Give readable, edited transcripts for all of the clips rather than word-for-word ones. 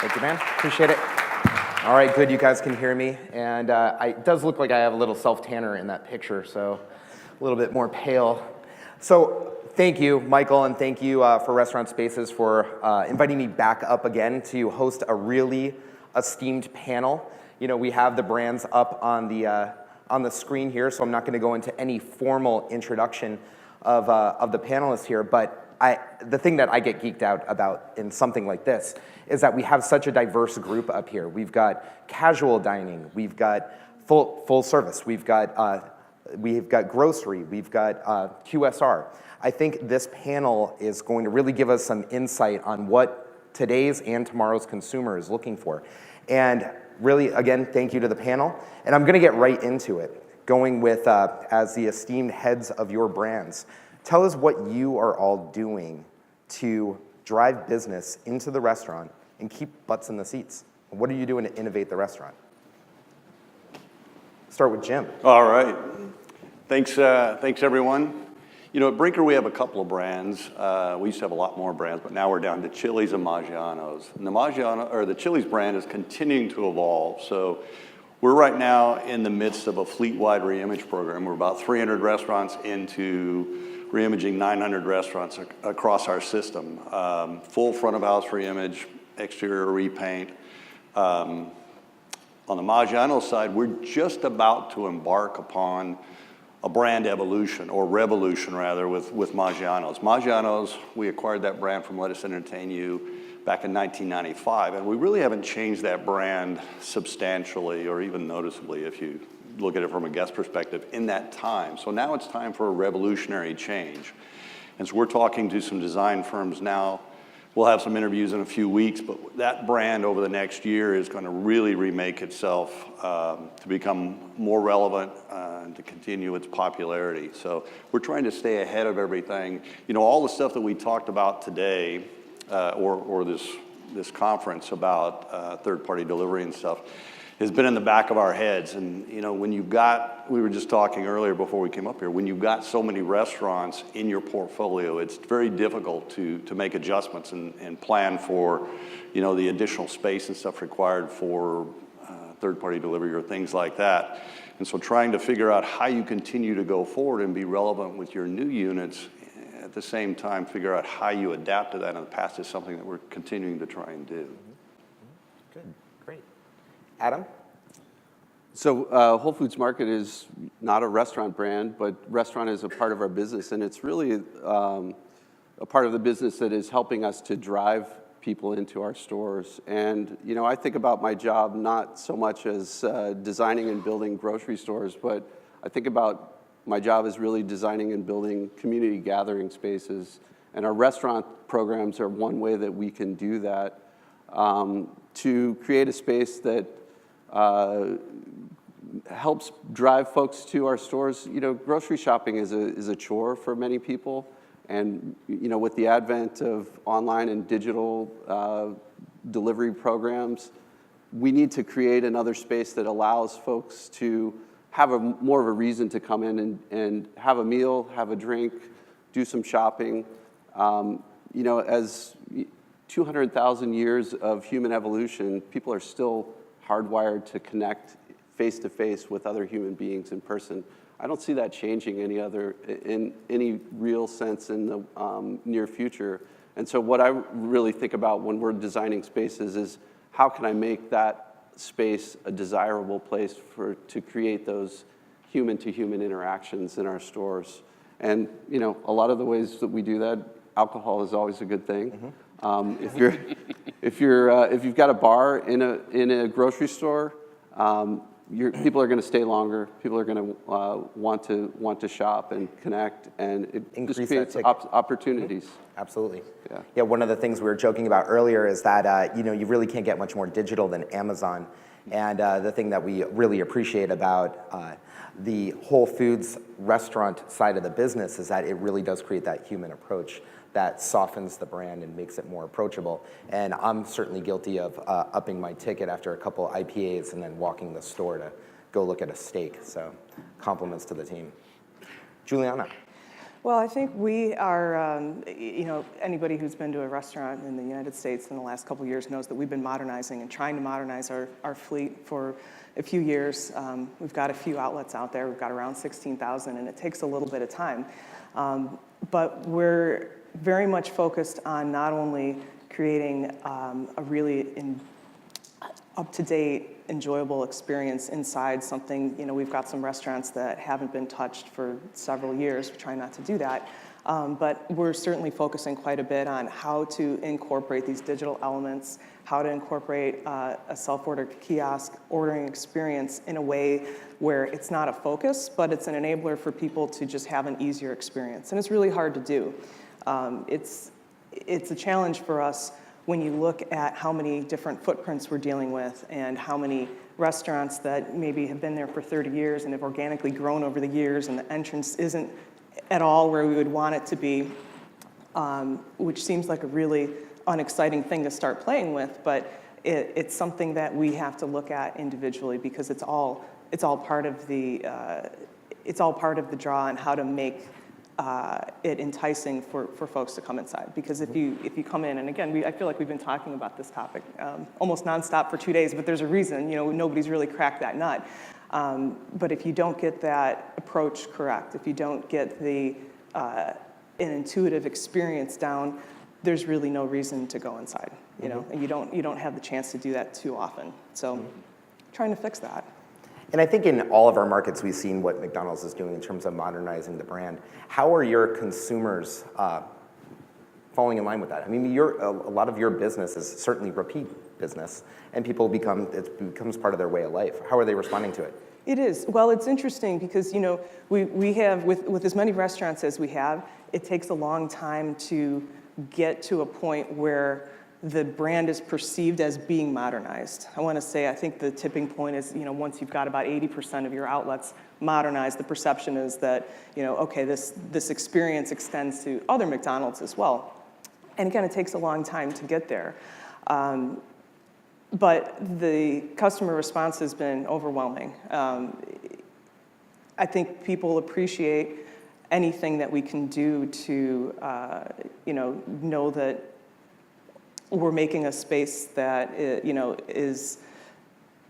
Thank you, man. Appreciate it. All right, good. You guys can hear me. And it does look like I have a little self-tanner in that picture, so a little bit more pale. So thank you, Michael, and thank you for Restaurant Spaces for inviting me back up again to host a really esteemed panel. You know, we have the brands up on the screen here, so I'm not going to go into any formal introduction of the panelists here, but the thing that I get geeked out about in something like this is that we have such a diverse group up here. We've got casual dining, we've got full service, we've got grocery, we've got QSR. I think this panel is going to really give us some insight on what today's and tomorrow's consumer is looking for. And really, again, thank you to the panel. And I'm going to get right into it, going with, as the esteemed heads of your brands, tell us what you are all doing to drive business into the restaurant and keep butts in the seats. What are you doing to innovate the restaurant? Start with Jim. All right. Thanks everyone. You know, at Brinker, we have a couple of brands. We used to have a lot more brands, but now we're down to Chili's and Maggiano's. And the Chili's brand is continuing to evolve. So we're right now in the midst of a fleet-wide reimage program. We're about 300 restaurants into reimaging 900 restaurants across our system. Full front of house reimage, exterior repaint. On the Maggiano's side, we're just about to embark upon a brand evolution, or revolution rather, with Maggiano's. Maggiano's, we acquired that brand from Let Us Entertain You back in 1995, and we really haven't changed that brand substantially or even noticeably if you look at it from a guest perspective in that time. So now it's time for a revolutionary change. And so we're talking to some design firms now. We'll have some interviews in a few weeks, but that brand over the next year is going to really remake itself to become more relevant and to continue its popularity. So we're trying to stay ahead of everything. You know, all the stuff that we talked about today, or this conference about third-party delivery and stuff, has been in the back of our heads. And you know, when we were just talking earlier before we came up here, when you've got so many restaurants in your portfolio, it's very difficult to make adjustments and plan for, you know, the additional space and stuff required for third-party delivery or things like that. And so trying to figure out how you continue to go forward and be relevant with your new units, at the same time figure out how you adapt to that in the past is something that we're continuing to try and do. Good, great. Adam? So Whole Foods Market is not a restaurant brand, but restaurant is a part of our business, and it's really a part of the business that is helping us to drive people into our stores. And you know, I think about my job not so much as designing and building grocery stores, but I think about my job as really designing and building community gathering spaces. And our restaurant programs are one way that we can do that, to create a space that helps drive folks to our stores. You know, grocery shopping is a chore for many people, and you know, with the advent of online and digital delivery programs, we need to create another space that allows folks to have more of a reason to come in and have a meal, have a drink, do some shopping. You know, as 200,000 years of human evolution, people are still hardwired to connect face-to-face with other human beings in person. I don't see that changing in any real sense in the near future. And so what I really think about when we're designing spaces is how can I make that space a desirable place to create those human-to-human interactions in our stores. And you know, a lot of the ways that we do that, alcohol is always a good thing. Mm-hmm. If you've got a bar in a grocery store, people are going to stay longer. People are going to want to shop and connect, and it just creates opportunities. Mm-hmm. Absolutely. Yeah. Yeah. One of the things we were joking about earlier is that you know, you really can't get much more digital than Amazon, and the thing that we really appreciate about the Whole Foods restaurant side of the business is that it really does create that human approach that softens the brand and makes it more approachable. And I'm certainly guilty of upping my ticket after a couple IPAs and then walking the store to go look at a steak. So compliments to the team. Juliana. Well, I think we are, anybody who's been to a restaurant in the United States in the last couple of years knows that we've been modernizing and trying to modernize our fleet for a few years. We've got a few outlets out there. We've got around 16,000, and it takes a little bit of time. But we're very much focused on not only creating a really up-to-date, enjoyable experience inside something. We've got some restaurants that haven't been touched for several years. We try not to do that. But we're certainly focusing quite a bit on how to incorporate these digital elements, how to incorporate a self-order kiosk ordering experience in a way where it's not a focus, but it's an enabler for people to just have an easier experience. And it's really hard to do. It's a challenge for us when you look at how many different footprints we're dealing with and how many restaurants that maybe have been there for 30 years and have organically grown over the years, and the entrance isn't at all where we would want it to be, which seems like a really unexciting thing to start playing with, but it's something that we have to look at individually because it's all part of the draw and how to make it enticing for folks to come inside. Because if you come in, and again, I feel like we've been talking about this topic almost nonstop for 2 days, but there's a reason. Nobody's really cracked that nut. But if you don't get that approach correct, if you don't get an intuitive experience down, there's really no reason to go inside. And you don't have the chance to do that too often. So, trying to fix that. And I think in all of our markets, we've seen what McDonald's is doing in terms of modernizing the brand. How are your consumers falling in line with that? I mean, a lot of your business is certainly repeat business, and it becomes part of their way of life. How are they responding to it? It is. Well, it's interesting because, we have, with as many restaurants as we have, it takes a long time to get to a point where the brand is perceived as being modernized. I think the tipping point is, once you've got about 80% of your outlets modernized, the perception is that, okay, this experience extends to other McDonald's as well. And again, it takes a long time to get there. But the customer response has been overwhelming. I think people appreciate anything that we can do to, know that we're making a space that is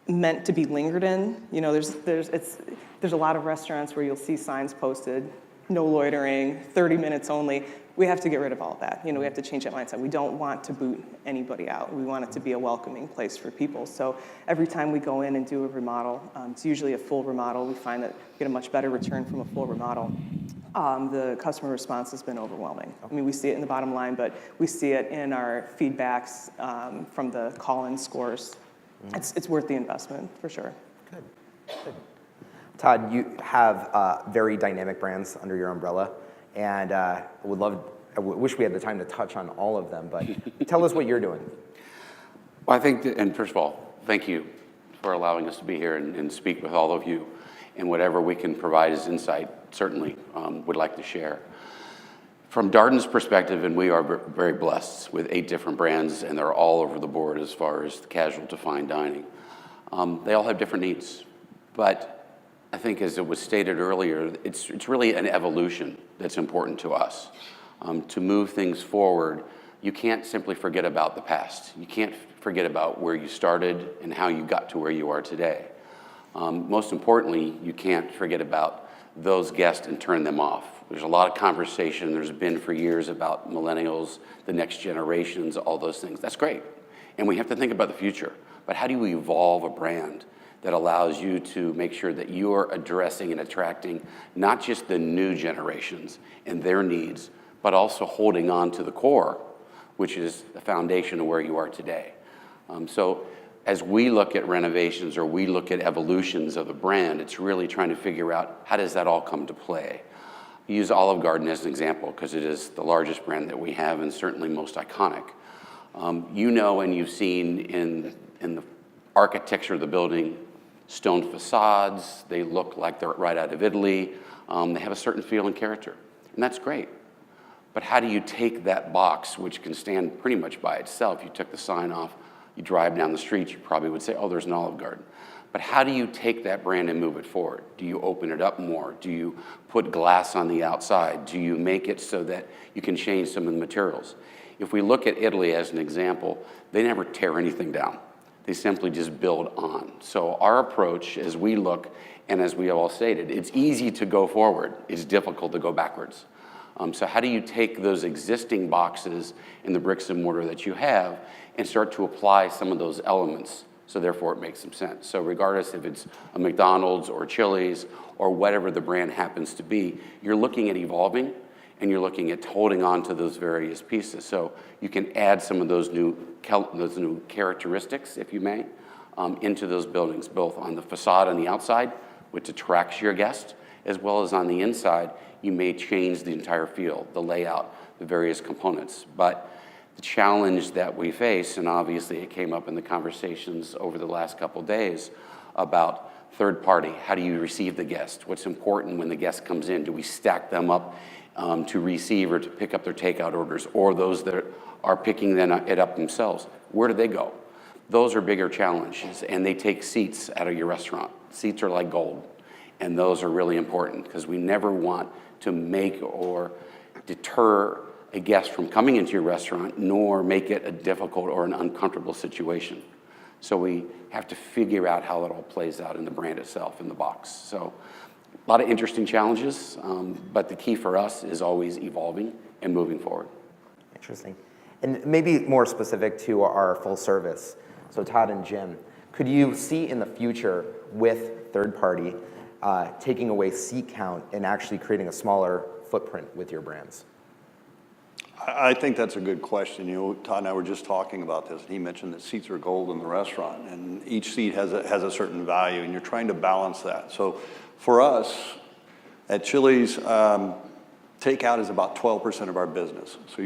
meant to be lingered in. There's a lot of restaurants where you'll see signs posted, no loitering, 30 minutes only. We have to get rid of all of that. We have to change that mindset. We don't want to boot anybody out. We want it to be a welcoming place for people. So every time we go in and do a remodel, it's usually a full remodel. We find that we get a much better return from a full remodel. The customer response has been overwhelming. I mean, we see it in the bottom line, but we see it in our feedbacks from the call-in scores. It's worth the investment, for sure. Good. Todd, you have very dynamic brands under your umbrella, and I wish we had the time to touch on all of them, but tell us what you're doing. Well, I think, and first of all, thank you for allowing us to be here and speak with all of you, and whatever we can provide as insight, certainly would like to share. From Darden's perspective, and we are very blessed with 8 different brands, and they're all over the board as far as casual to fine dining. They all have different needs, but I think, as it was stated earlier, it's really an evolution that's important to us. To move things forward, you can't simply forget about the past. You can't forget about where you started and how you got to where you are today. Most importantly, you can't forget about those guests and turn them off. There's a lot of conversation, there's been for years, about millennials, the next generations, all those things. That's great. And we have to think about the future. But how do you evolve a brand that allows you to make sure that you're addressing and attracting not just the new generations and their needs, but also holding on to the core, which is the foundation of where you are today. So as we look at renovations or we look at evolutions of the brand, it's really trying to figure out, how does that all come to play? I use Olive Garden as an example because it is the largest brand that we have and certainly most iconic. And you've seen in the architecture of the building, stone facades, they look like they're right out of Italy. They have a certain feel and character, and that's great. But how do you take that box, which can stand pretty much by itself? You took the sign off, you drive down the street, you probably would say, oh, there's an Olive Garden. But how do you take that brand and move it forward? Do you open it up more? Do you put glass on the outside? Do you make it so that you can change some of the materials? If we look at Italy as an example, they never tear anything down. They simply just build on. So our approach as we look, and as we have all stated, it's easy to go forward. It's difficult to go backwards. So how do you take those existing boxes in the bricks and mortar that you have and start to apply some of those elements, so therefore it makes some sense? So regardless if it's a McDonald's or Chili's or whatever the brand happens to be, you're looking at evolving and you're looking at holding on to those various pieces. So you can add some of those new characteristics, if you may, into those buildings, both on the facade on the outside, which attracts your guest, as well as on the inside. You may change the entire feel, the layout, the various components. But the challenge that we face, and obviously it came up in the conversations over the last couple days about third party. How do you receive the guest? What's important when the guest comes in? Do we stack them up to receive or to pick up their takeout orders, or those that are picking it up themselves? Where do they go? Those are bigger challenges, and they take seats out of your restaurant. Seats are like gold, and those are really important because we never want to make or deter a guest from coming into your restaurant, nor make it a difficult or an uncomfortable situation. So we have to figure out how it all plays out in the brand itself, in the box. So a lot of interesting challenges, but the key for us is always evolving and moving forward. Interesting. And maybe more specific to our full service. So Todd and Jim, could you see in the future with third party taking away seat count and actually creating a smaller footprint with your brands? I think that's a good question. You know, Todd and I were just talking about this, and he mentioned that seats are gold in the restaurant, and each seat has a certain value, and you're trying to balance that. So for us at Chili's, takeout is about 12% of our business. So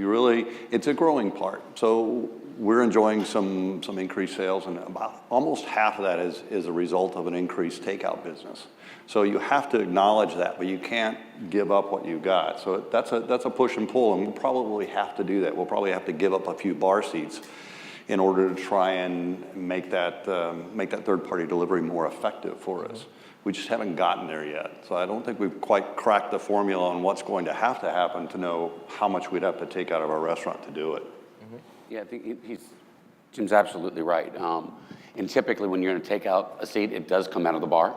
it's a growing part. So we're enjoying some increased sales, and about almost half of that is a result of an increased takeout business. So you have to acknowledge that, but you can't give up what you got. So that's a push and pull, and we'll probably have to do that. We'll probably have to give up a few bar seats in order to try and make that third-party delivery more effective for us. We just haven't gotten there yet. So I don't think we've quite cracked the formula on what's going to happen to know how much we'd have to take out of our restaurant to do it. Mm-hmm. Yeah, I think Jim's absolutely right. And typically when you're going to take out a seat, it does come out of the bar.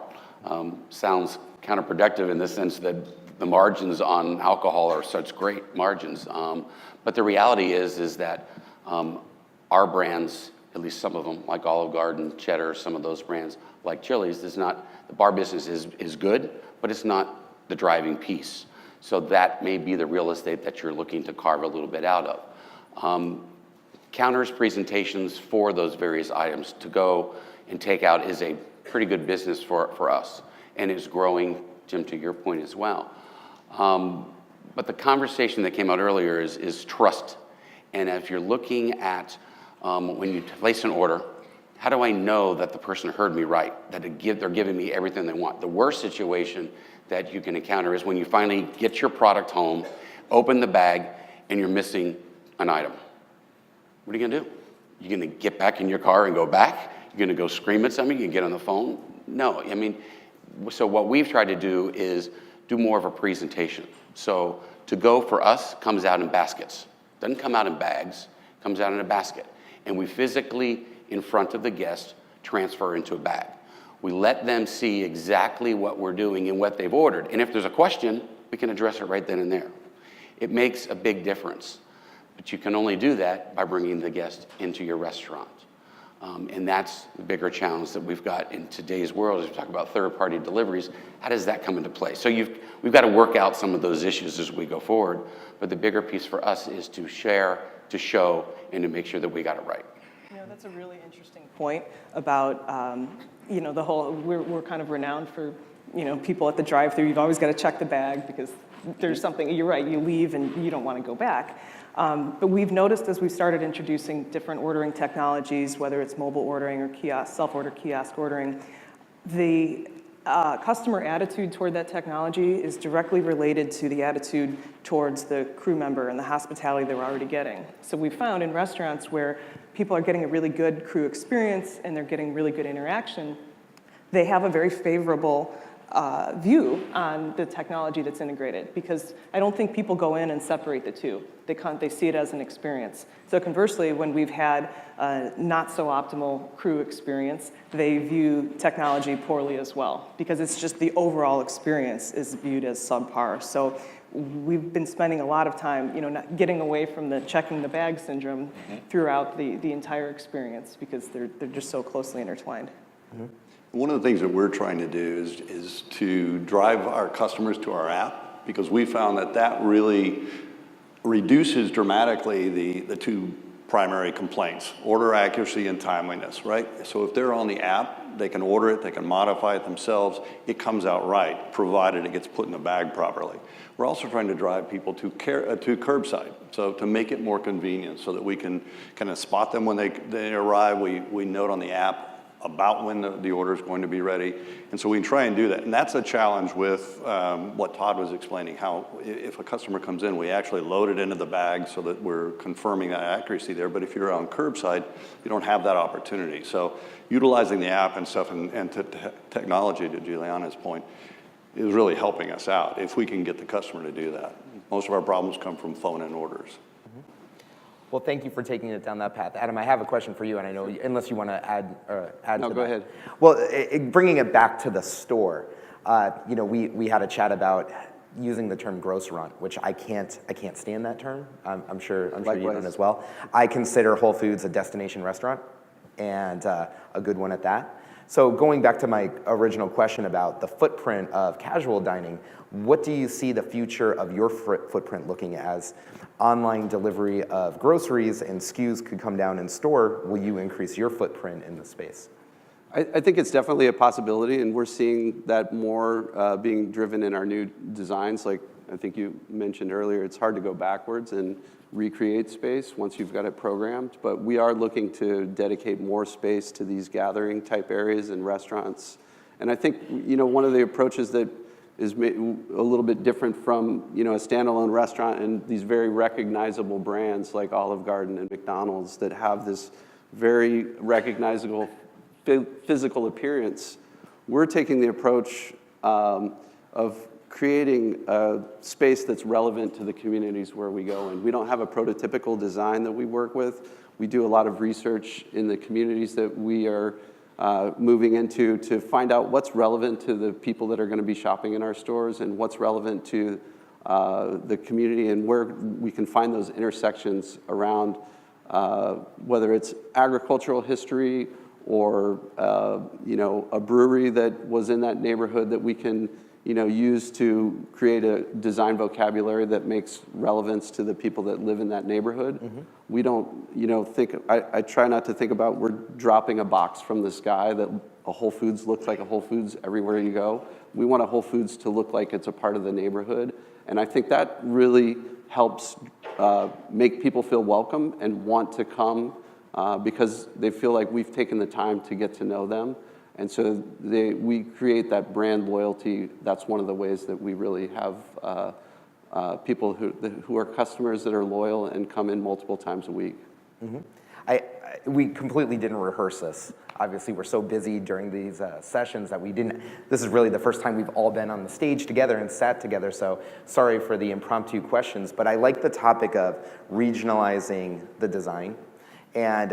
Sounds counterproductive in the sense that the margins on alcohol are such great margins. But the reality is that our brands, at least some of them, like Olive Garden, Cheddar, some of those brands, like Chili's, the bar business is good, but it's not the driving piece. So that may be the real estate that you're looking to carve a little bit out of. Counters, presentations for those various items to go and take out is a pretty good business for us, and is growing, Jim, to your point as well. But the conversation that came out earlier is trust. And if you're looking at when you place an order, how do I know that the person heard me right, that they're giving me everything they want? The worst situation that you can encounter is when you finally get your product home, open the bag, and you're missing an item. What are you gonna do? You're gonna get back in your car and go back? You're gonna go scream at somebody? You can get on the phone? No, I mean, so what we've tried to do is do more of a presentation. So to go for us comes out in baskets. Doesn't come out in bags, comes out in a basket. And we physically, in front of the guest, transfer into a bag. We let them see exactly what we're doing and what they've ordered. And if there's a question, we can address it right then and there. It makes a big difference. But you can only do that by bringing the guest into your restaurant. And that's the bigger challenge that we've got in today's world as we talk about third-party deliveries. How does that come into play? So we've got to work out some of those issues as we go forward. But the bigger piece for us is to share, to show, and to make sure that we got it right. You know, that's a really interesting point about, you know, the whole, we're kind of renowned for, you know, people at the drive-thru. You've always got to check the bag because there's something, you're right, you leave and you don't want to go back. But we've noticed as we started introducing different ordering technologies, whether it's mobile ordering or kiosk, self-order kiosk ordering, the customer attitude toward that technology is directly related to the attitude towards the crew member and the hospitality they're already getting. So we found in restaurants where people are getting a really good crew experience and they're getting really good interaction, they have a very favorable view on the technology that's integrated, because I don't think people go in and separate the two. They see it as an experience. So conversely, when we've had a not so optimal crew experience, they view technology poorly as well, because it's just the overall experience is viewed as subpar. So we've been spending a lot of time, not getting away from the checking the bag syndrome throughout the entire experience, because they're just so closely intertwined. One of the things that we're trying to do is to drive our customers to our app, because we found that really reduces dramatically the two primary complaints: order accuracy and timeliness, right? So if they're on the app, they can order it, they can modify it themselves, it comes out right, provided it gets put in the bag properly. We're also trying to drive people to curbside, so to make it more convenient, so that we can kind of spot them when they arrive. We note on the app about when the order is going to be ready. And so we try and do that. And that's a challenge with what Todd was explaining, how if a customer comes in, we actually load it into the bag so that we're confirming that accuracy there. But if you're on curbside, you don't have that opportunity. So utilizing the app and stuff and technology, to Juliana's point, is really helping us out if we can get the customer to do that. Most of our problems come from phone-in orders. Well, thank you for taking it down that path. Adam, I have a question for you, and I know, unless you want to add No, to go that. ahead. Well, bringing it back to the store, we had a chat about using the term grocerant, which I can't stand that term. I'm sure you don't as well. I consider Whole Foods a destination restaurant, and a good one at that. So going back to my original question about the footprint of casual dining, what do you see the future of your footprint looking as? Online delivery of groceries and SKUs could come down in store. Will you increase your footprint in the space? I think it's definitely a possibility, and we're seeing that more being driven in our new designs. Like I think you mentioned earlier, it's hard to go backwards and recreate space once you've got it programmed, but we are looking to dedicate more space to these gathering type areas in restaurants. And I think, one of the approaches that is a little bit different from, a standalone restaurant and these very recognizable brands like Olive Garden and McDonald's that have this very recognizable physical appearance. We're taking the approach of creating a space that's relevant to the communities where we go in. We don't have a prototypical design that we work with. We do a lot of research in the communities that we are moving into to find out what's relevant to the people that are going to be shopping in our stores and what's relevant to the community, and where we can find those intersections around whether it's agricultural history or a brewery that was in that neighborhood that we can use to create a design vocabulary that makes relevance to the people that live in that neighborhood. We don't, I try not to think about we're dropping a box from the sky that a Whole Foods looks like a Whole Foods everywhere you go. We want a Whole Foods to look like it's a part of the neighborhood. And I think that really helps make people feel welcome and want to come because they feel like we've taken the time to get to know them. And so we create that brand loyalty. That's one of the ways that we really have people who are customers that are loyal and come in multiple times a week. We completely didn't rehearse this. Obviously, we're so busy during these sessions that we didn't. This is really the first time we've all been on the stage together and sat together, so sorry for the impromptu questions. But I like the topic of regionalizing the design. And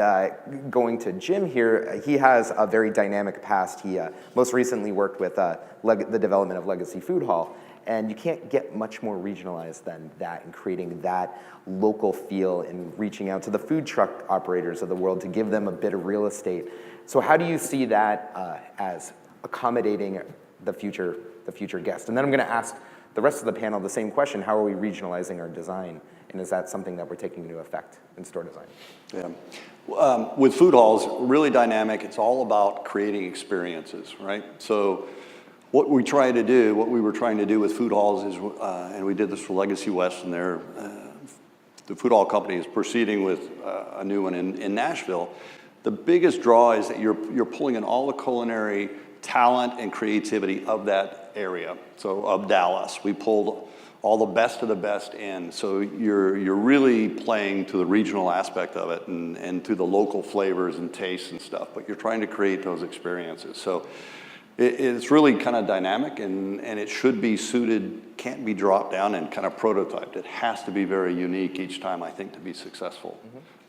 going to Jim here, he has a very dynamic past. He most recently worked with the development of Legacy Food Hall. And you can't get much more regionalized than that, and creating that local feel and reaching out to the food truck operators of the world to give them a bit of real estate. So how do you see that as accommodating the future guest? And then I'm going to ask the rest of the panel the same question: how are we regionalizing our design? And is that something that we're taking into effect in store design? Yeah. With food halls, really dynamic. It's all about creating experiences, right? So what we were trying to do with food halls is, and we did this for Legacy West, and the food hall company is proceeding with a new one in Nashville. The biggest draw is that you're pulling in all the culinary talent and creativity of that area. So of Dallas, we pulled all the best of the best in. So you're really playing to the regional aspect of it and to the local flavors and tastes and stuff, but you're trying to create those experiences. So It's really kind of dynamic, and it should be suited, can't be dropped down and kind of prototyped. It has to be very unique each time, I think, to be successful.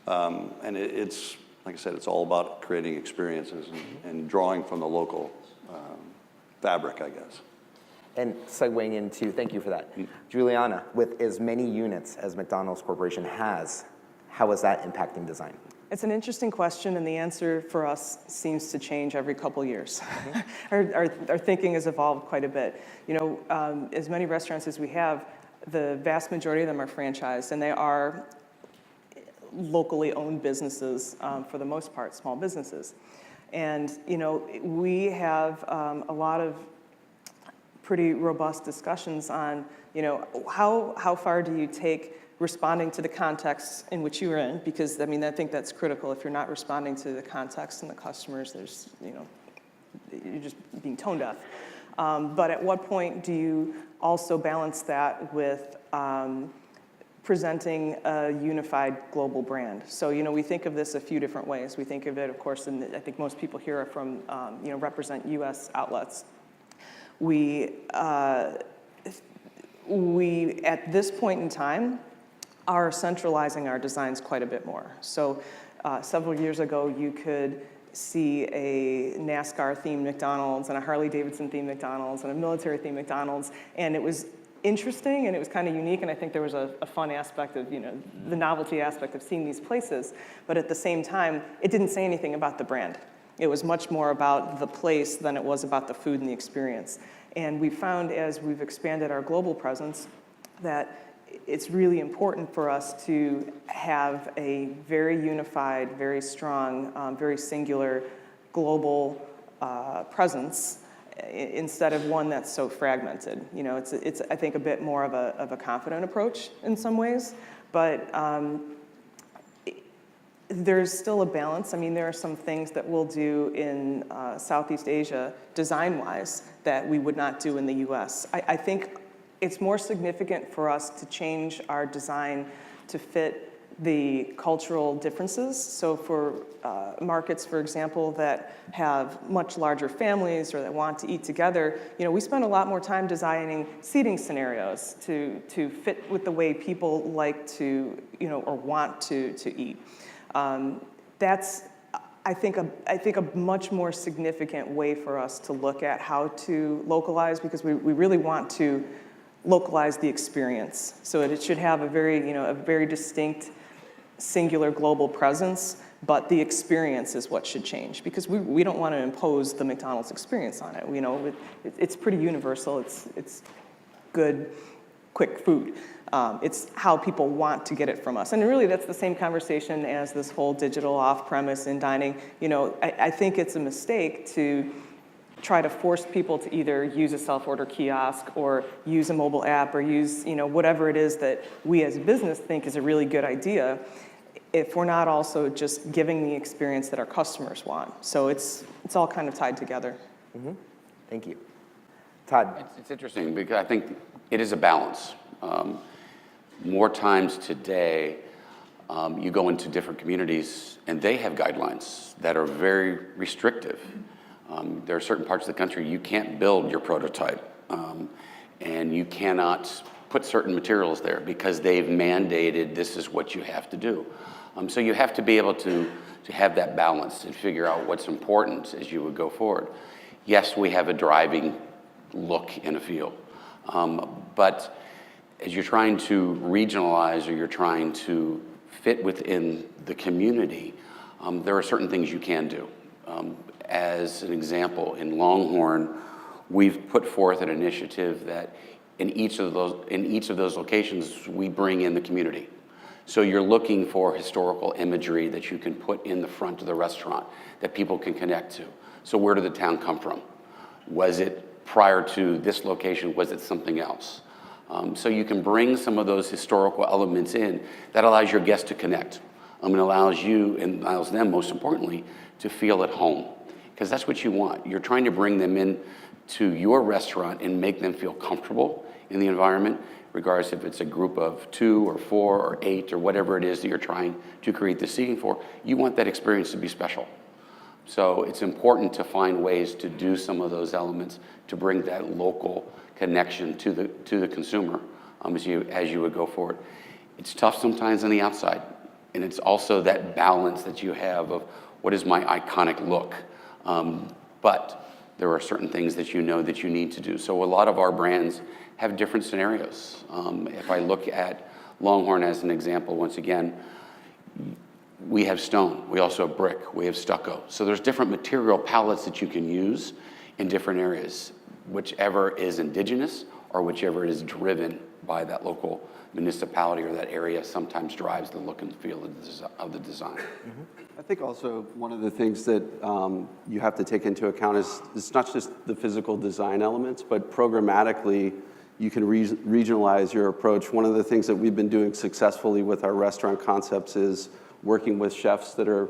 And it's, like I said, it's all about creating experiences and drawing from the local fabric, I guess. And segueing into, thank you for that. Juliana, with as many units as McDonald's Corporation has, how is that impacting design? It's an interesting question, and the answer for us seems to change every couple years. Our thinking has evolved quite a bit. You know, as many restaurants as we have, the vast majority of them are franchised, and they are locally owned businesses, for the most part, small businesses. And, you know, we have a lot of pretty robust discussions on, you know, how far do you take responding to the context in which you are in, because I mean, I think that's critical. If you're not responding to the context and the customers, there's, you know, you're just being tone deaf. But at what point do you also balance that with presenting a unified global brand? So, you know, we think of this a few different ways. We think of it, of course, and I think most people here are from, you know, represent U.S. outlets. We, at this point in time, are centralizing our designs quite a bit more. So several years ago, you could see a NASCAR-themed McDonald's and a Harley-Davidson-themed McDonald's and a military-themed McDonald's, and it was interesting and it was kind of unique, and I think there was a fun aspect of, you know, the novelty aspect of seeing these places, but at the same time, it didn't say anything about the brand. It was much more about the place than it was about the food and the experience. And we found, as we've expanded our global presence, that it's really important for us to have a very unified, very strong, very singular global presence instead of one that's so fragmented. You know, it's I think a bit more of a confident approach in some ways, but there's still a balance. I mean, there are some things that we'll do in Southeast Asia design-wise that we would not do in the US. I think it's more significant for us to change our design to fit the cultural differences. So for markets, for example, that have much larger families or that want to eat together, you know, we spend a lot more time designing seating scenarios to fit with the way people like to, you know, or want to eat. That's, I think a much more significant way for us to look at how to localize, because we really want to localize the experience. So it should have a very, you know, a very distinct, singular global presence, but the experience is what should change, because we don't want to impose the McDonald's experience on it. You know, it's pretty universal. It's good, quick food. It's how people want to get it from us. And really that's the same conversation as this whole digital off-premise in dining. You know, I think it's a mistake to try to force people to either use a self-order kiosk or use a mobile app or use, you know, whatever it is that we as a business think is a really good idea, if we're not also just giving the experience that our customers want. So it's all kind of tied together. Mm-hmm. Thank you. Todd. It's interesting because I think it is a balance. More times today, you go into different communities and they have guidelines that are very restrictive. There are certain parts of the country you can't build your prototype, and you cannot put certain materials there because they've mandated this is what you have to do. So you have to be able to have that balance and figure out what's important as you would go forward. Yes, we have a driving look and a feel, but as you're trying to regionalize or you're trying to fit within the community, there are certain things you can do. As an example, in Longhorn, we've put forth an initiative that in each of those locations, we bring in the community. So you're looking for historical imagery that you can put in the front of the restaurant that people can connect to. So where did the town come from? Was it prior to this location? Was it something else? So you can bring some of those historical elements in that allows your guests to connect. And allows you, and allows them, most importantly, to feel at home. Because that's what you want. You're trying to bring them in to your restaurant and make them feel comfortable in the environment, regardless if it's a group of 2 or 4 or 8 or whatever it is that you're trying to create the seating for. You want that experience to be special. So it's important to find ways to do some of those elements to bring that local connection to the consumer as you would go forward. It's tough sometimes on the outside, and it's also that balance that you have of what is my iconic look. But there are certain things that you know that you need to do. So a lot of our brands have different scenarios. If I look at Longhorn as an example, once again, we have stone, we also have brick, we have stucco. So there's different material palettes that you can use in different areas, whichever is indigenous or whichever is driven by that local municipality or that area sometimes drives the look and feel of the design. I think also one of the things that you have to take into account is it's not just the physical design elements, but programmatically you can regionalize your approach. One of the things that we've been doing successfully with our restaurant concepts is working with chefs that are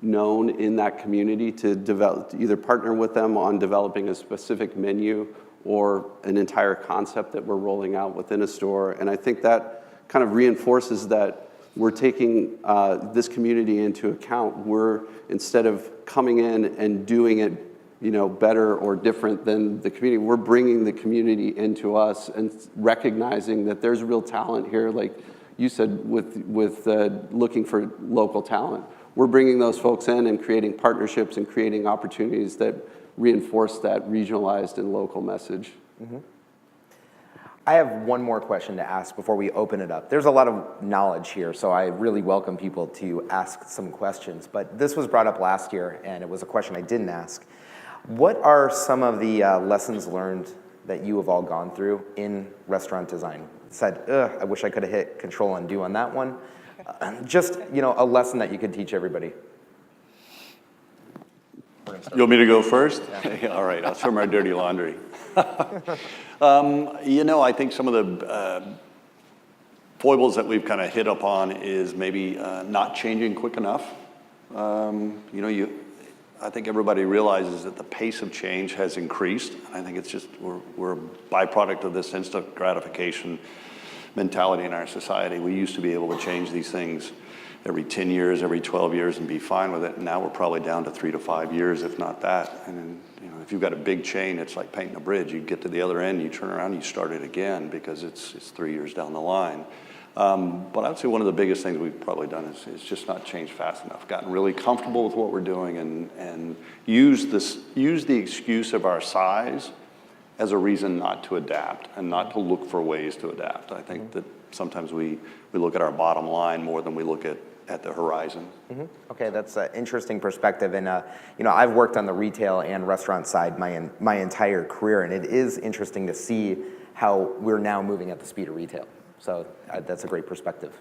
known in that community to develop, to either partner with them on developing a specific menu or an entire concept that we're rolling out within a store. And I think that kind of reinforces that we're taking this community into account. We're, instead of coming in and doing it, you know, better or different than the community, we're bringing the community into us and recognizing that there's real talent here, like you said, with looking for local talent. We're bringing those folks in and creating partnerships and creating opportunities that reinforce that regionalized and local message. Mm-hmm. I have one more question to ask before we open it up. There's a lot of knowledge here, so I really welcome people to ask some questions. But this was brought up last year, and it was a question I didn't ask. What are some of the lessons learned that you have all gone through in restaurant design? Said, I wish I could have hit Control Undo on that one. Just, you know, a lesson that you could teach everybody. You want me to go first? Yeah. All right, I'll show my dirty laundry. You know, I think some of the foibles that we've kind of hit upon is maybe not changing quick enough. You know, I think everybody realizes that the pace of change has increased. I think it's just, we're a byproduct of this instant gratification mentality in our society. We used to be able to change these things every 10 years, every 12 years and be fine with it. And now we're probably down to 3 to 5 years, if not that. And then, you know, if you've got a big chain, it's like painting a bridge. You get to the other end, you turn around, you start it again because it's 3 years down the line. But I would say one of the biggest things we've probably done is just not changed fast enough, gotten really comfortable with what we're doing and use the excuse of our size as a reason not to adapt and not to look for ways to adapt. I think that sometimes we look at our bottom line more than we look at the horizon. Mm-hmm. Okay, that's an interesting perspective. And you know, I've worked on the retail and restaurant side my entire career, and it is interesting to see how we're now moving at the speed of retail. So that's a great perspective.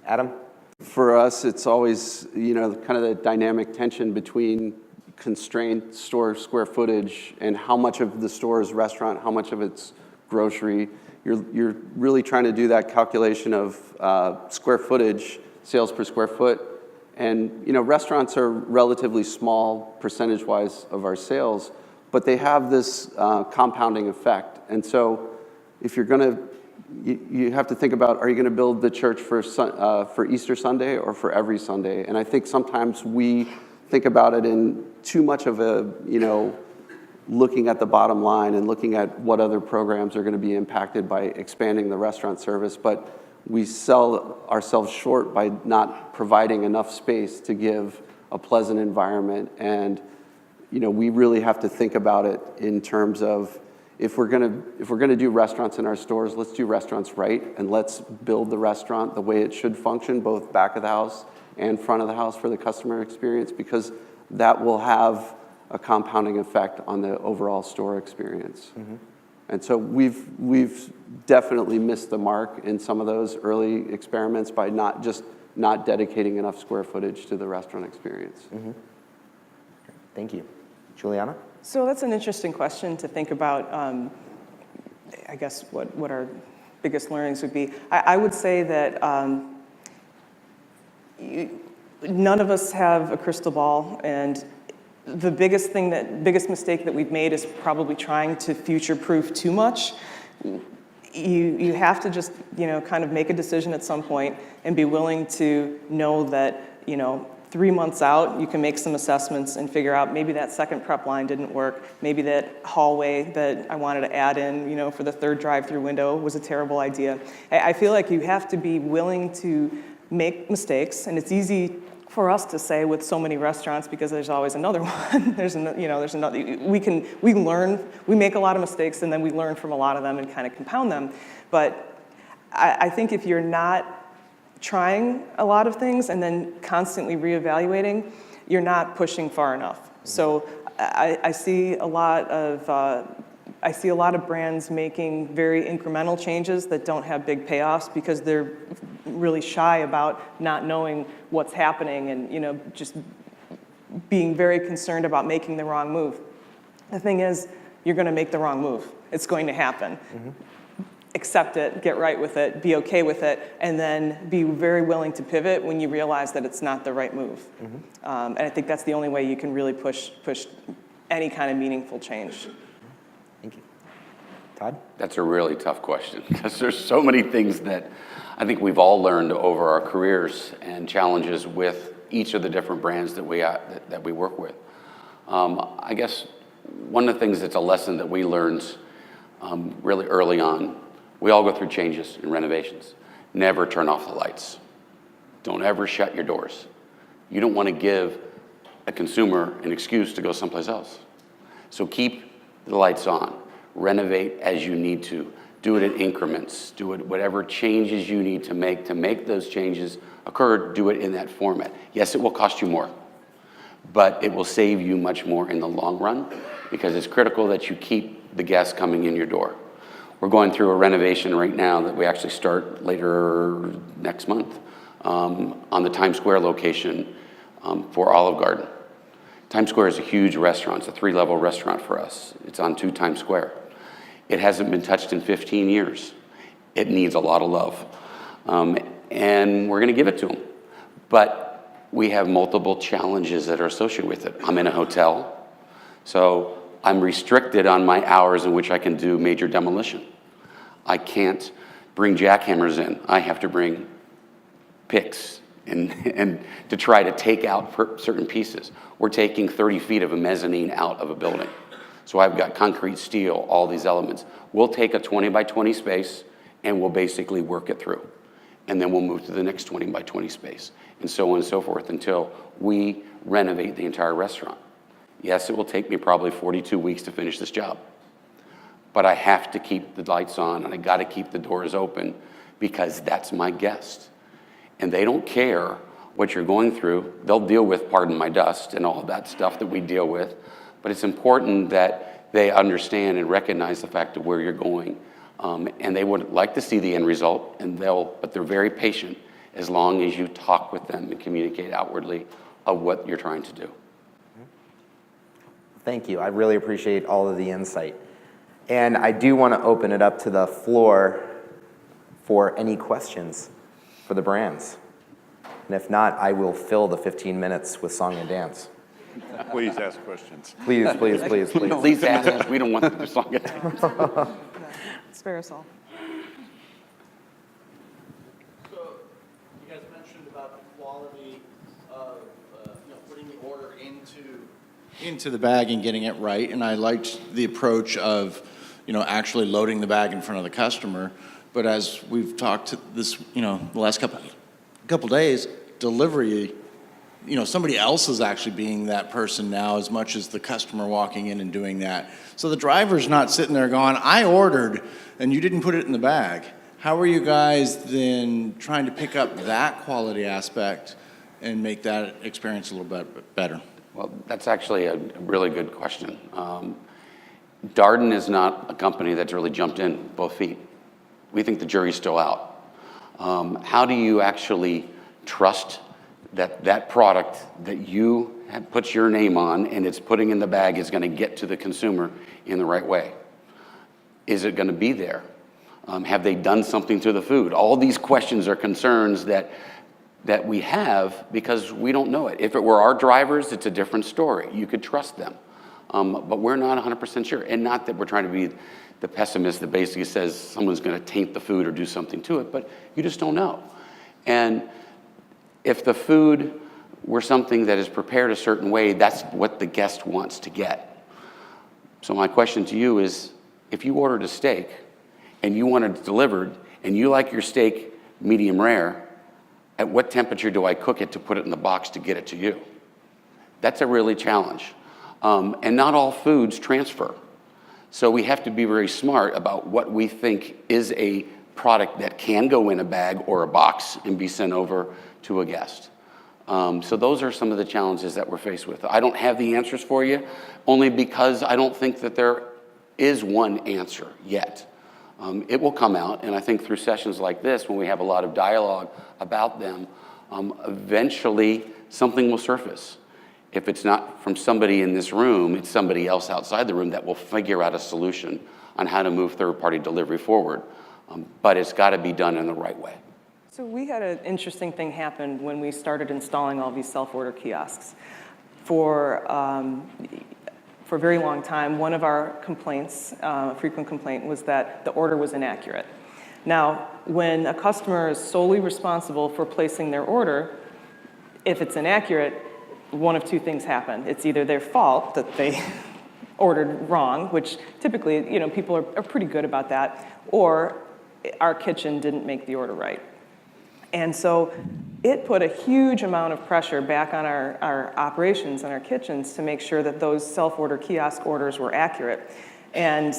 Adam? For us, it's always, you know, kind of the dynamic tension between constrained store square footage and how much of the store is restaurant, how much of it's grocery. You're really trying to do that calculation of square footage, sales per square foot. And, you know, restaurants are relatively small percentage-wise of our sales, but they have this compounding effect. And so if you're going to, you have to think about, are you going to build the church for Easter Sunday or for every Sunday? And I think sometimes we think about it in too much of a, you know, looking at the bottom line and looking at what other programs are going to be impacted by expanding the restaurant service, but we sell ourselves short by not providing enough space to give a pleasant environment. And, you know, we really have to think about it in terms of, if we're gonna do restaurants in our stores, let's do restaurants right, and let's build the restaurant the way it should function, both back of the house and front of the house for the customer experience, because that will have a compounding effect on the overall store experience. Mm-hmm. And so we've definitely missed the mark in some of those early experiments by not dedicating enough square footage to the restaurant experience. Mm-hmm. Thank you. Juliana? So that's an interesting question to think about. I guess what our biggest learnings would be. I would say that none of us have a crystal ball, and the biggest mistake that we've made is probably trying to future-proof too much. You have to just, you know, kind of make a decision at some point and be willing to know that, you know, 3 months out, you can make some assessments and figure out maybe that second prep line didn't work, maybe that hallway that I wanted to add in, for the third drive-through window was a terrible idea. I feel like you have to be willing to make mistakes, and it's easy for us to say with so many restaurants because there's always another one. there's another. We learn. We make a lot of mistakes, and then we learn from a lot of them and kind of compound them. But I think if you're not trying a lot of things and then constantly reevaluating, you're not pushing far enough. So I see a lot of brands making very incremental changes that don't have big payoffs because they're really shy about not knowing what's happening and just being very concerned about making the wrong move. The thing is, you're going to make the wrong move. It's going to happen. Accept it, get right with it, be okay with it, and then be very willing to pivot when you realize that it's not the right move. And I think that's the only way you can really push any kind of meaningful change. Thank you. Todd? That's a really tough question because there's so many things that I think we've all learned over our careers and challenges with each of the different brands that we work with. I guess one of the things that's a lesson that we learned really early on, we all go through changes and renovations. Never turn off the lights. Don't ever shut your doors. You don't want to give a consumer an excuse to go someplace else. So keep the lights on. Renovate as you need to. Do it in increments. Do it whatever changes you need to make those changes occur. Do it in that format. Yes, it will cost you more, but it will save you much more in the long run because it's critical that you keep the guests coming in your door. We're going through a renovation right now that we actually start later next month on the Times Square location for Olive Garden. Times Square is a huge restaurant. It's a 3-level restaurant for us. It's on 2 Times Square. It hasn't been touched in 15 years. It needs a lot of love. And we're going to give it to them. But we have multiple challenges that are associated with it. I'm in a hotel, so I'm restricted on my hours in which I can do major demolition. I can't bring jackhammers in. I have to bring picks and to try to take out certain pieces. We're taking 30 feet of a mezzanine out of a building. So I've got concrete, steel, all these elements. We'll take a 20 by 20 space and we'll basically work it through. And then we'll move to the next 20 by 20 space and so on and so forth until we renovate the entire restaurant. Yes, it will take me probably 42 weeks to finish this job, but I have to keep the lights on and I got to keep the doors open because that's my guest. And they don't care what you're going through. They'll deal with, pardon my dust, and all of that stuff that we deal with. But it's important that they understand and recognize the fact of where you're going. And they would like to see the end result, but they're very patient as long as you talk with them and communicate outwardly of what you're trying to do. Thank you. I really appreciate all of the insight. And I do want to open it up to the floor for any questions for the brands. And if not, I will fill the 15 minutes with song and dance. Please ask questions. Please, please, please, please. Please ask us. We don't want them to song it. Spare us all. So you guys mentioned about the quality of putting the order into the bag and getting it right, and I liked the approach of actually loading the bag in front of the customer. But as we've talked to this, the last couple days, delivery, somebody else is actually being that person now as much as the customer walking in and doing that. So the driver's not sitting there going, I ordered and you didn't put it in the bag. How are you guys then trying to pick up that quality aspect and make that experience a little bit better? Well, that's actually a really good question. Darden is not a company that's really jumped in both feet. We think the jury's still out. How do you actually trust that product that you have put your name on and it's putting in the bag is going to get to the consumer in the right way? Is it going to be there? Have they done something to the food? All these questions are concerns that we have because we don't know it. If it were our drivers, it's a different story. You could trust them. But we're not 100% sure. And not that we're trying to be the pessimist that basically says someone's going to taint the food or do something to it, but you just don't know. And if the food we're something that is prepared a certain way. That's what the guest wants to get. So my question to you is, if you ordered a steak and you want it delivered and you like your steak medium rare, at what temperature do I cook it to put it in the box to get it to you? That's a really challenge. And not all foods transfer. So we have to be very smart about what we think is a product that can go in a bag or a box and be sent over to a guest. So those are some of the challenges that we're faced with. I don't have the answers for you, only because I don't think that there is one answer yet. It will come out, and I think through sessions like this, when we have a lot of dialogue about them, eventually something will surface. If it's not from somebody in this room, it's somebody else outside the room that will figure out a solution on how to move third-party delivery forward. But it's got to be done in the right way. So we had an interesting thing happen when we started installing all these self-order kiosks. For a very long time, one of our complaints, frequent complaint, was that the order was inaccurate. Now, when a customer is solely responsible for placing their order, if it's inaccurate, one of two things happen. It's either their fault that they ordered wrong, which typically, people are pretty good about that, or our kitchen didn't make the order right. And so it put a huge amount of pressure back on our operations and our kitchens to make sure that those self-order kiosk orders were accurate. And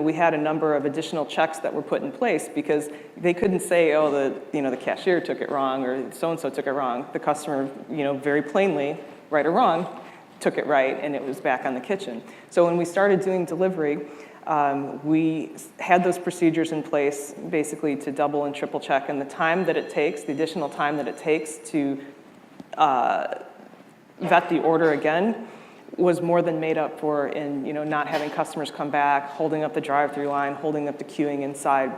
we had a number of additional checks that were put in place because they couldn't say, oh, the cashier took it wrong or so-and-so took it wrong. The customer, very plainly, right or wrong, took it right, and it was back on the kitchen. So when we started doing delivery, we had those procedures in place basically to double and triple check, and the time that it takes, the additional time that it takes to vet the order again was more than made up for in not having customers come back, holding up the drive-through line, holding up the queuing inside.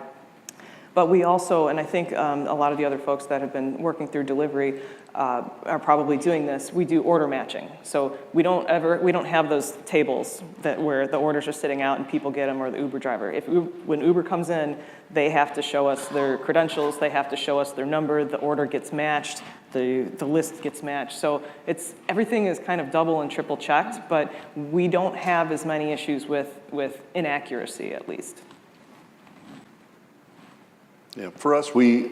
But we also, and I think a lot of the other folks that have been working through delivery are probably doing this, we do order matching. So we don't have those tables where the orders are sitting out and people get them, or the Uber driver. When Uber comes in, they have to show us their credentials, they have to show us their number, the order gets matched, the list gets matched. So everything is kind of double and triple checked, but we don't have as many issues with inaccuracy, at least. Yeah, for us, we,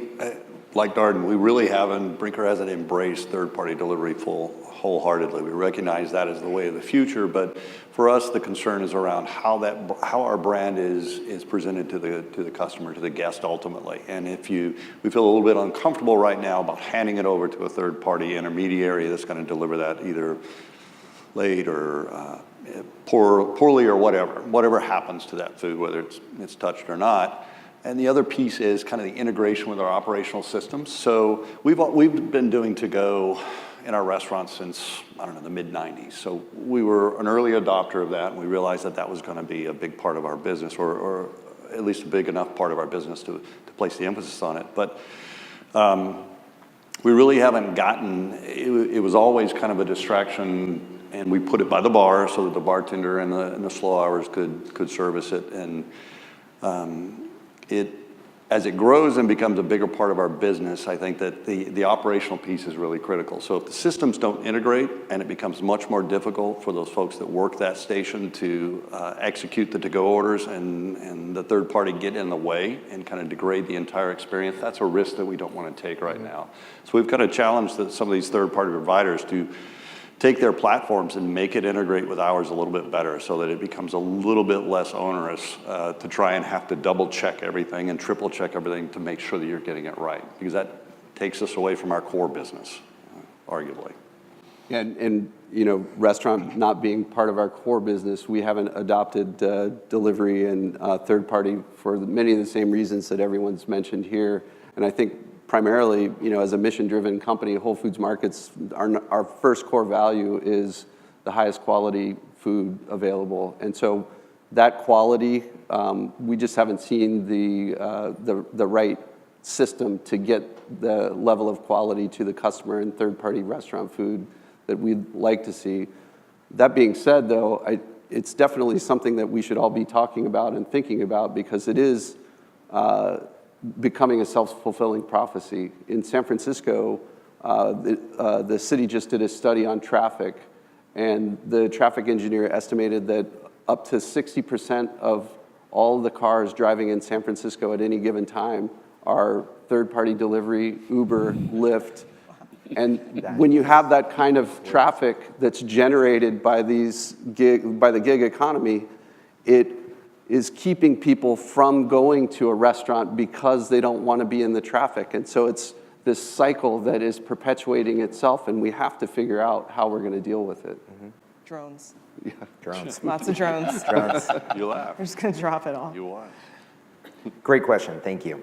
like Darden, we really haven't, Brinker hasn't embraced third-party delivery wholeheartedly. We recognize that as the way of the future, but for us, the concern is around how our brand is presented to the customer, to the guest ultimately. And we feel a little bit uncomfortable right now about handing it over to a third-party intermediary that's going to deliver that either late or poorly or whatever happens to that food, whether it's touched or not. And the other piece is kind of the integration with our operational systems. So we've been doing to-go in our restaurants since, the mid-90s. So we were an early adopter of that, and we realized that was going to be a big part of our business, or at least a big enough part of our business to place the emphasis on it. But we really haven't it was always kind of a distraction, and we put it by the bar so that the bartender in the slow hours could service it. And as it grows and becomes a bigger part of our business, I think that the operational piece is really critical. So if the systems don't integrate, and it becomes much more difficult for those folks that work that station to execute the to-go orders, and the third party get in the way and kind of degrade the entire experience, that's a risk that we don't want to take right now. So we've kind of challenged some of these third-party providers to take their platforms and make it integrate with ours a little bit better, so that it becomes a little bit less onerous to try and have to double check everything and triple check everything to make sure that you're getting it right, because that takes us away from our core business, arguably. Yeah, and restaurant not being part of our core business, we haven't adopted delivery and third party for many of the same reasons that everyone's mentioned here. And I think primarily, as a mission-driven company, Whole Foods Markets, our first core value is the highest quality food available. And so that quality, we just haven't seen the right system to get the level of quality to the customer in third-party restaurant food that we'd like to see. That being said, though, it's definitely something that we should all be talking about and thinking about, because it is becoming a self-fulfilling prophecy. In San Francisco, the city just did a study on traffic, and the traffic engineer estimated that up to 60% of all the cars driving in San Francisco at any given time are third-party delivery, Uber, Lyft. And when you have that kind of traffic that's generated by the gig economy, it is keeping people from going to a restaurant because they don't want to be in the traffic. And so it's this cycle that is perpetuating itself, and we have to figure out how we're going to deal with it. Drones. Yeah. Drones. Lots of drones. Drones. You laugh. We're just going to drop it all. You are. Great question. Thank you.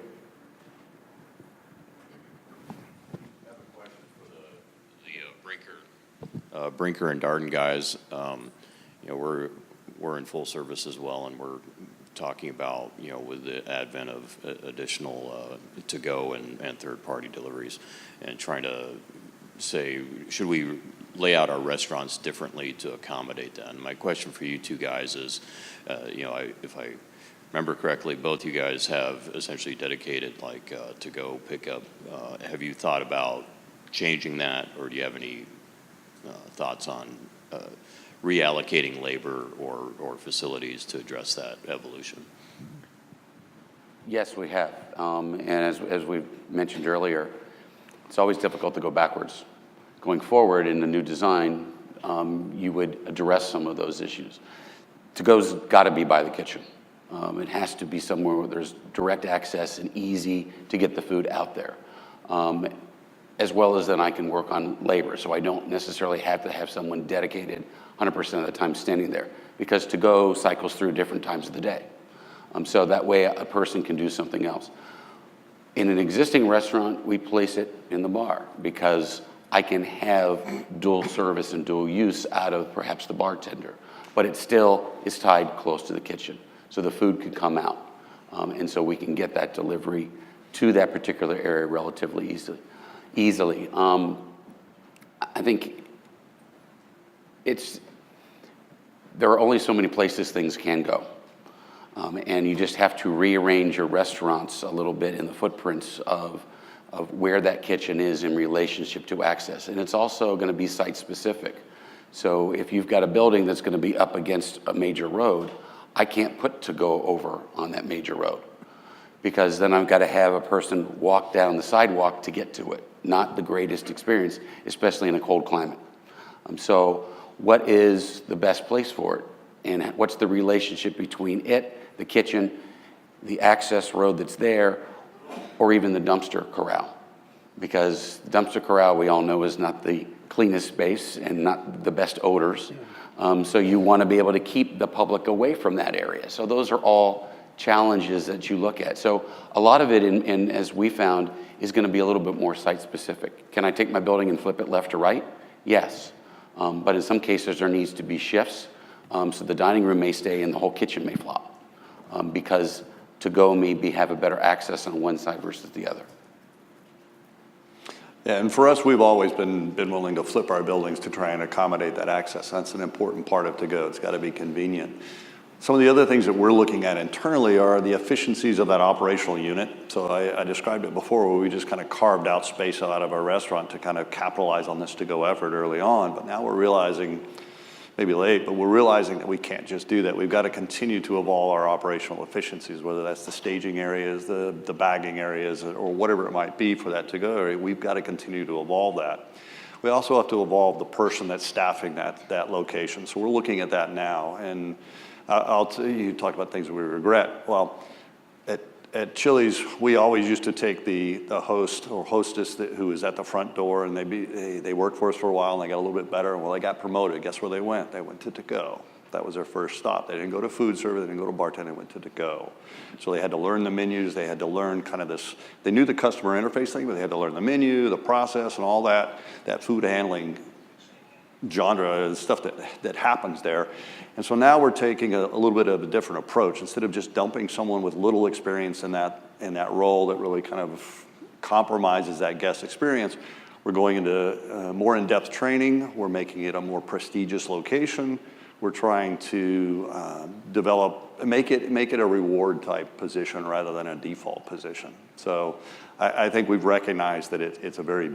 Brinker and Darden guys, we're in full service as well, and we're talking about, with the advent of additional to-go and third-party deliveries, and trying to say, should we lay out our restaurants differently to accommodate that? And my question for you two guys is, if I remember correctly, both you guys have essentially dedicated to-go pickup. Have you thought about changing that, or do you have any thoughts on reallocating labor or facilities to address that evolution? Yes, we have. And as we mentioned earlier, it's always difficult to go backwards. Going forward in the new design, you would address some of those issues. To-go's got to be by the kitchen. It has to be somewhere where there's direct access and easy to get the food out there. As well as then I can work on labor, so I don't necessarily have to have someone dedicated 100% of the time standing there, because to-go cycles through different times of the day. So that way a person can do something else. In an existing restaurant, we place it in the bar because I can have dual service and dual use out of perhaps the bartender, but it still is tied close to the kitchen, so the food can come out. And so we can get that delivery to that particular area relatively easily. I think there are only so many places things can go. And you just have to rearrange your restaurants a little bit in the footprints of where that kitchen is in relationship to access. And it's also going to be site specific. So if you've got a building that's going to be up against a major road, I can't put to-go over on that major road, because then I've got to have a person walk down the sidewalk to get to it. Not the greatest experience, especially in a cold climate. So what is the best place for it? And what's the relationship between it, the kitchen, the access road that's there, or even the dumpster corral? Because the dumpster corral, we all know, is not the cleanest space and not the best odors. So you want to be able to keep the public away from that area. So those are all challenges that you look at. So a lot of it, as we found, is going to be a little bit more site-specific. Can I take my building and flip it left to right? Yes. But in some cases, there needs to be shifts. So the dining room may stay and the whole kitchen may flop, because to-go may have a better access on one side versus the other. Yeah, and for us, we've always been willing to flip our buildings to try and accommodate that access. That's an important part of to-go. It's got to be convenient. Some of the other things that we're looking at internally are the efficiencies of that operational unit. So I described it before, where we just kind of carved out space out of our restaurant to kind of capitalize on this to-go effort early on. But now we're realizing, maybe late, but we're realizing that we can't just do that. We've got to continue to evolve our operational efficiencies, whether that's the staging areas, the bagging areas, or whatever it might be for that to-go area. We've got to continue to evolve that. We also have to evolve the person that's staffing that location. So we're looking at that now. And I'll tell you, you talked about things that we regret. Well, at Chili's, we always used to take the host or hostess who was at the front door, and they worked for us for a while, and they got a little bit better. And well, they got promoted. Guess where they went? They went to go. That was their first stop. They didn't go to food service. They didn't go to bartending. They went to go. So they had to learn the menus. They had to learn kind of this. They knew the customer interface thing, but they had to learn the menu, the process, and all that food handling genre and stuff that happens there. And so now we're taking a little bit of a different approach. Instead of just dumping someone with little experience in that role that really kind of compromises that guest experience, we're going into more in-depth training. We're making it a more prestigious location. We're trying to make it a reward type position rather than a default position. So I think we've recognized that it's a very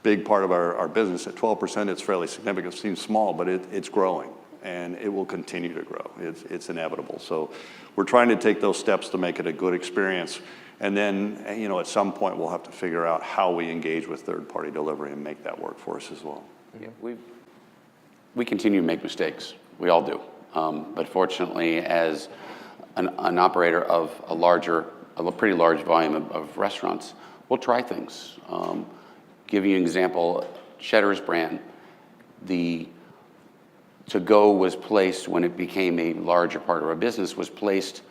big part of our business. At 12%, it's fairly significant. It seems small, but it's growing, and it will continue to grow. It's inevitable. So we're trying to take those steps to make it a good experience. And then, you know, at some point, we'll have to figure out how we engage with third-party delivery and make that work for us as well. Yeah, we continue to make mistakes. We all do. But fortunately, as an operator of a pretty large volume of restaurants, we'll try things. Give you an example, Cheddar's brand, the to-go was placed when it became a larger part of our business, was placed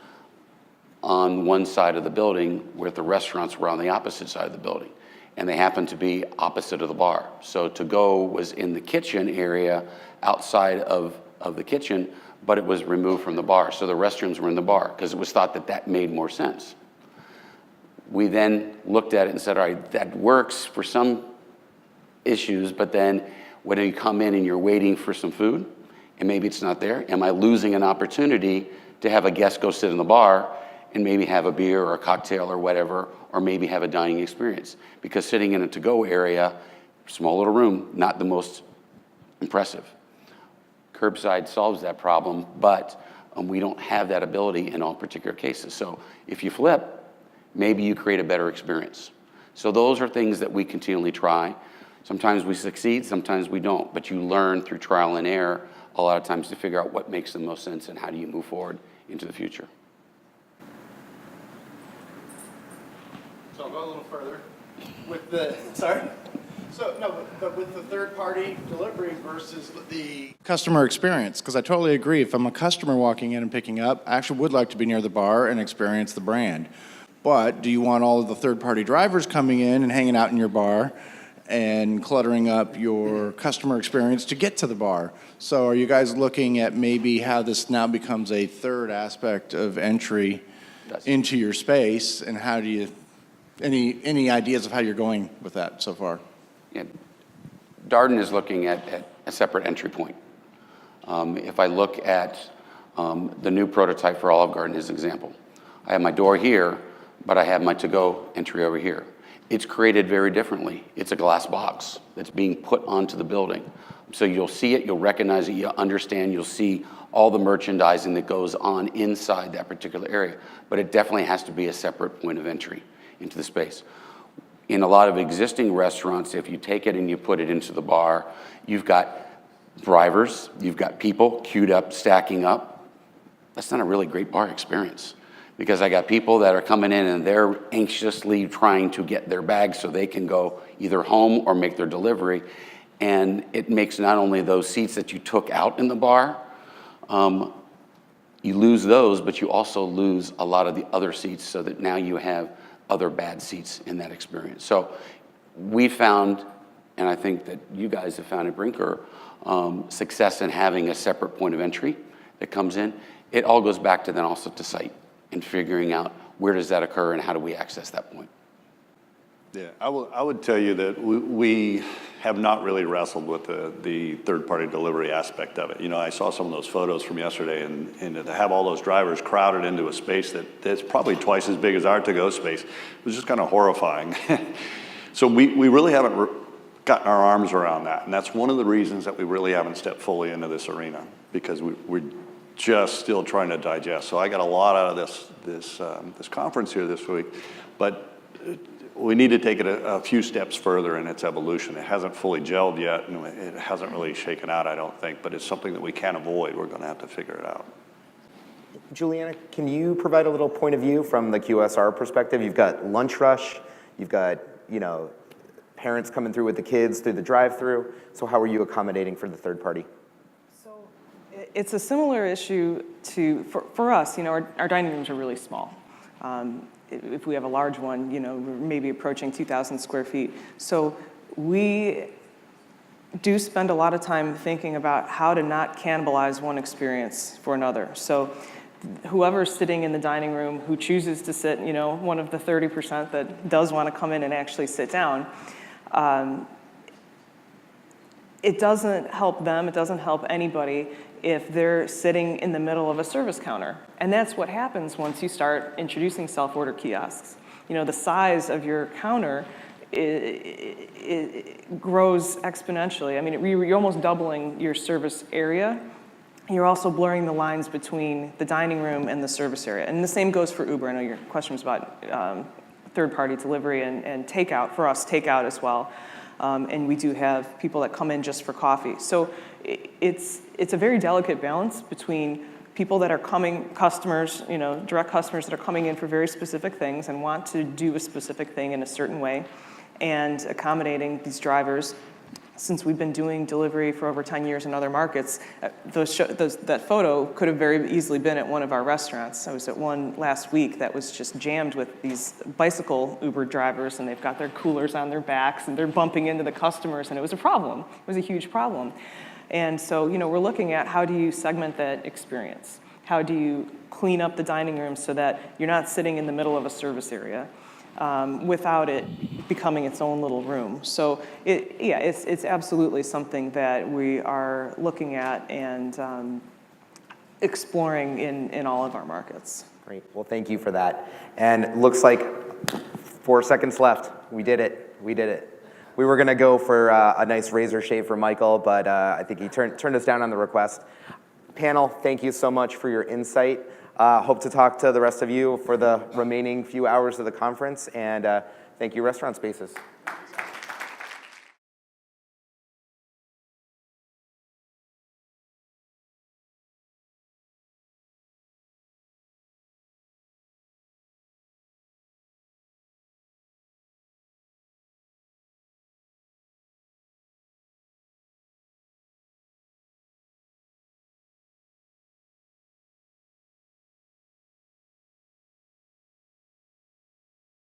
on one side of the building where the restaurants were on the opposite side of the building. And they happened to be opposite of the bar. So to-go was in the kitchen area outside of the kitchen, but it was removed from the bar. So the restrooms were in the bar because it was thought that that made more sense. We then looked at it and said, all right, that works for some issues, but then when you come in and you're waiting for some food and maybe it's not there, am I losing an opportunity to have a guest go sit in the bar and maybe have a beer or a cocktail or whatever, or maybe have a dining experience? Because sitting in a to-go area, small little room, not the most impressive. Curbside solves that problem, but we don't have that ability in all particular cases. So if you flip, maybe you create a better experience. So those are things that we continually try. Sometimes we succeed, sometimes we don't, but you learn through trial and error a lot of times to figure out what makes the most sense and how do you move forward into the future. So I'll go a little further with the, but with the third-party delivery versus the customer experience, because I totally agree. If I'm a customer walking in and picking up, I actually would like to be near the bar and experience the brand. But do you want all of the third-party drivers coming in and hanging out in your bar and cluttering up your customer experience to get to the bar? So are you guys looking at maybe how this now becomes a third aspect of entry into your space, and how do you, any ideas of how you're going with that so far? Yeah. Darden is looking at a separate entry point. If I look at the new prototype for Olive Garden as an example, I have my door here, but I have my to-go entry over here. It's created very differently. It's a glass box that's being put onto the building. So you'll see it, you'll recognize it, you'll understand, you'll see all the merchandising that goes on inside that particular area. But it definitely has to be a separate point of entry into the space. In a lot of existing restaurants, if you take it and you put it into the bar, you've got drivers, you've got people queued up, stacking up. That's not a really great bar experience, because I got people that are coming in and they're anxiously trying to get their bags so they can go either home or make their delivery. And it makes not only those seats that you took out in the bar, you lose those, but you also lose a lot of the other seats, so that now you have other bad seats in that experience. So we found, and I think that you guys have found at Brinker, success in having a separate point of entry that comes in. It all goes back to then also to site and figuring out where does that occur and how do we access that point. Yeah, I would tell you that we have not really wrestled with the third-party delivery aspect of it. You know, I saw some of those photos from yesterday, and to have all those drivers crowded into a space that's probably twice as big as our to-go space was just kind of horrifying. So we really haven't gotten our arms around that, and that's one of the reasons that we really haven't stepped fully into this arena, because we're just still trying to digest. So I got a lot out of this conference here this week, but we need to take it a few steps further in its evolution. It hasn't fully gelled yet, and it hasn't really shaken out, I don't think, but it's something that we can't avoid. We're going to have to figure it out. Juliana, can you provide a little point of view from the QSR perspective? You've got lunch rush, you've got, you know, parents coming through with the kids through the drive-through. So how are you accommodating for the third party? So it's a similar issue for us. You know, our dining rooms are really small. If we have a large one, you know, we're maybe approaching 2,000 square feet. So we do spend a lot of time thinking about how to not cannibalize one experience for another. So whoever's sitting in the dining room who chooses to sit, you know, one of the 30% that does want to come in and actually sit down, it doesn't help them, it doesn't help anybody if they're sitting in the middle of a service counter. And that's what happens once you start introducing self-order kiosks. You know, the size of your counter it grows exponentially. I mean, you're almost doubling your service area. You're also blurring the lines between the dining room and the service area. And the same goes for Uber. I know your question was about third-party delivery and takeout. For us, takeout as well. And we do have people that come in just for coffee. So it's a very delicate balance between people that are coming, customers, direct customers that are coming in for very specific things and want to do a specific thing in a certain way, and accommodating these drivers. Since we've been doing delivery for over 10 years in other markets, that photo could have very easily been at one of our restaurants. I was at one last week that was just jammed with these bicycle Uber drivers, and they've got their coolers on their backs, and they're bumping into the customers, and it was a problem. It was a huge problem. And so, we're looking at how do you segment that experience? How do you clean up the dining room so that you're not sitting in the middle of a service area? Without it becoming its own little room. So it's absolutely something that we are looking at and exploring in all of our markets. Great. Well, thank you for that. And it looks like 4 seconds left. We did it. We did it. We were going to go for a nice razor shave for Michael, but I think he turned us down on the request. Panel, thank you so much for your insight. Hope to talk to the rest of you for the remaining few hours of the conference, and thank you, Restaurant Spaces.